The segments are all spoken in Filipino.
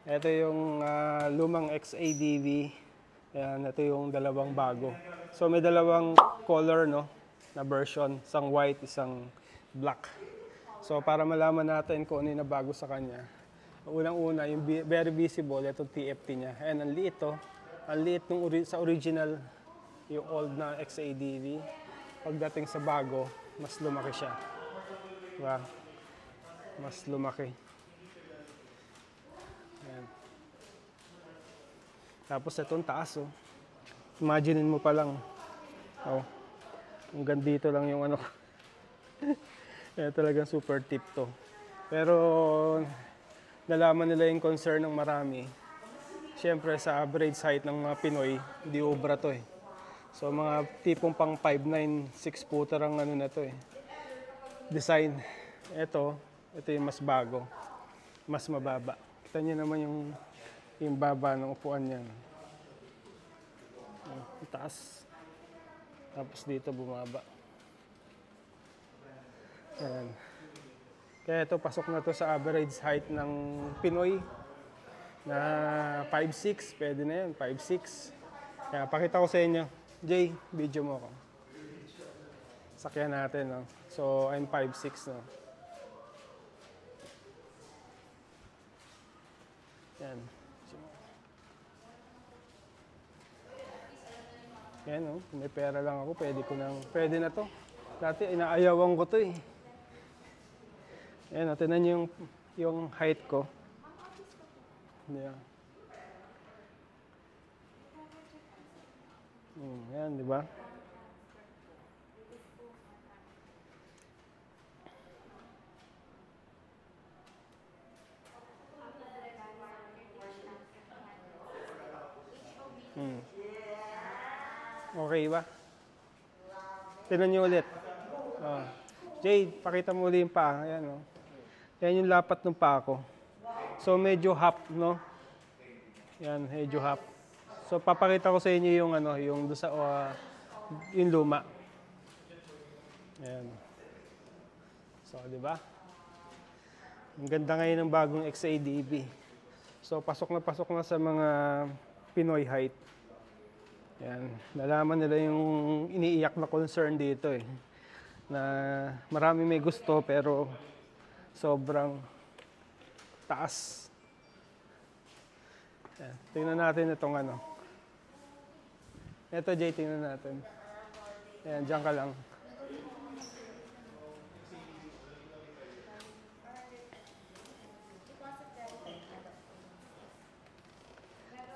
Ito yung lumang XADV. Ayan, ito yung dalawang bago. So may dalawang color, no, na version. Isang white, isang black. So para malaman natin kung ano yung nabago sa kanya. Unang-una, yung very visible, itong TFT niya. Ayan, ang liit to. Ang liit sa original, yung old na XADV. Pagdating sa bago, mas lumaki siya. Diba? Mas lumaki. Ayan. Tapos itong taas, oh. Imaginein mo pa lang. Oh. Hanggang dito lang yung ano. Kaya talagang super tip to. Pero nalaman nila yung concern ng marami. Siyempre sa average height ng mga Pinoy, hindi obra to eh. So mga tipong pang 5'9", 6 footer ang ano na to eh. Design. Ito yung mas bago. Mas mababa. Kita niyo naman yung baba ng upuan niya. Ang taas. Tapos dito bumaba. Ayan. Kaya ito, pasok na to sa average height ng Pinoy na 5'6". Pwede na yun, 5'6". Kaya pakita ko sa inyo. Jay, video mo ako. Sakyan natin, no? So, I'm 5'6", no? Yan. Yan, no? May pera lang ako, pwede na to. Dati, inaayawan ko to, eh. Yan, no? Tignan nyo yung height ko. Yan. Yan, di ba? Okay ba? Tignan nyo ulit. Oh. Jay, pakita mo ulit yung paa. Ayan, oh. Yan yung lapat ng paa ko. So, medyo half, no? Yan, medyo half. So, papakita ko sa inyo yung, ano, yung yung luma. Ayan. So, di ba? Ang ganda ngayon ng bagong XADV. So, pasok na sa mga Pinoy height. Yan. Nalaman nila yung iniiyak na concern dito eh. Na marami may gusto pero sobrang taas. Yan. Tingnan natin itong ano. Ito, Jay, tingnan natin. Ayan, dyan ka lang.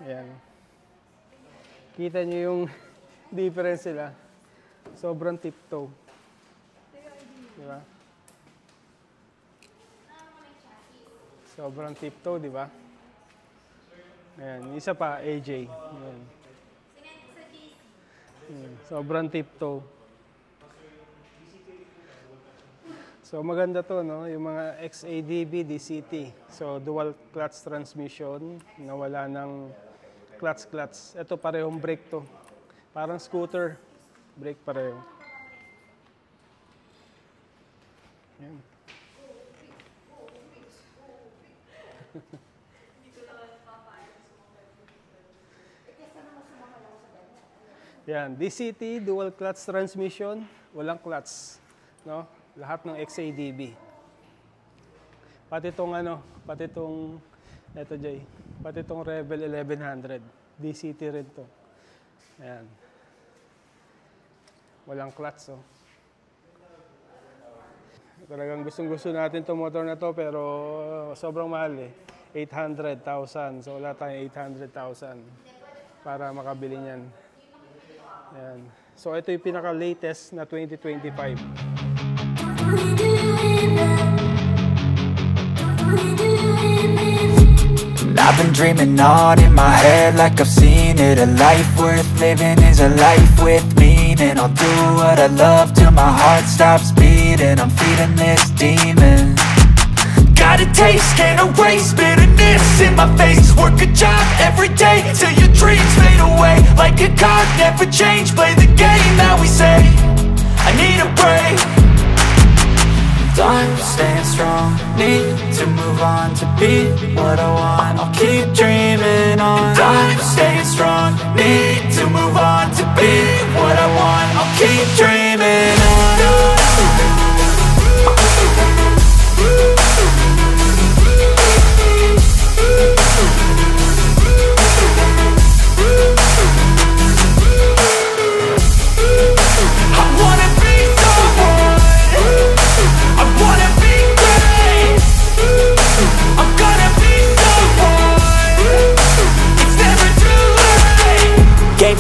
Ayan. Kita nyo yung difference sila. Sobrang tiptoe. Diba? Sobrang tiptoe, diba? Ayan. Isa pa, AJ. Ayan. Sobrang tiptoe. So maganda to, no? Yung mga XADV, DCT. So dual clutch transmission, nawala ng clutch. Ito parehong brake to. Parang scooter. Brake pareho. Yan. Yan, DCT, dual clutch transmission, walang clutch, no? Lahat ng XADV. Pati itong eto Jay, pati itong Rebel 1100, DCT rin to. Ayan. Walang clutch, oh. Talagang gustong-gusto natin itong motor na to pero sobrang mahal eh. 800,000. So wala tayong 800,000 para makabili niyan. Ayan. So ito yung pinaka-latest na 2025. I've been dreaming on in my head like I've seen it. A life worth living is a life with meaning. I'll do what I love till my heart stops beating. I'm feeding this demon. Got a taste, can't erase bitterness in my face. Work a job every day till your dreams fade away. Like a card, never change, play the game that we say. I need a break. I'm staying strong, need to move on to be what I want. I'll keep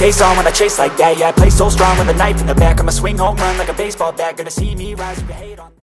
pace on when I chase like that. Yeah, I play so strong with a knife in the back. I'ma swing home run like a baseball bat. Gonna see me rise if you hate on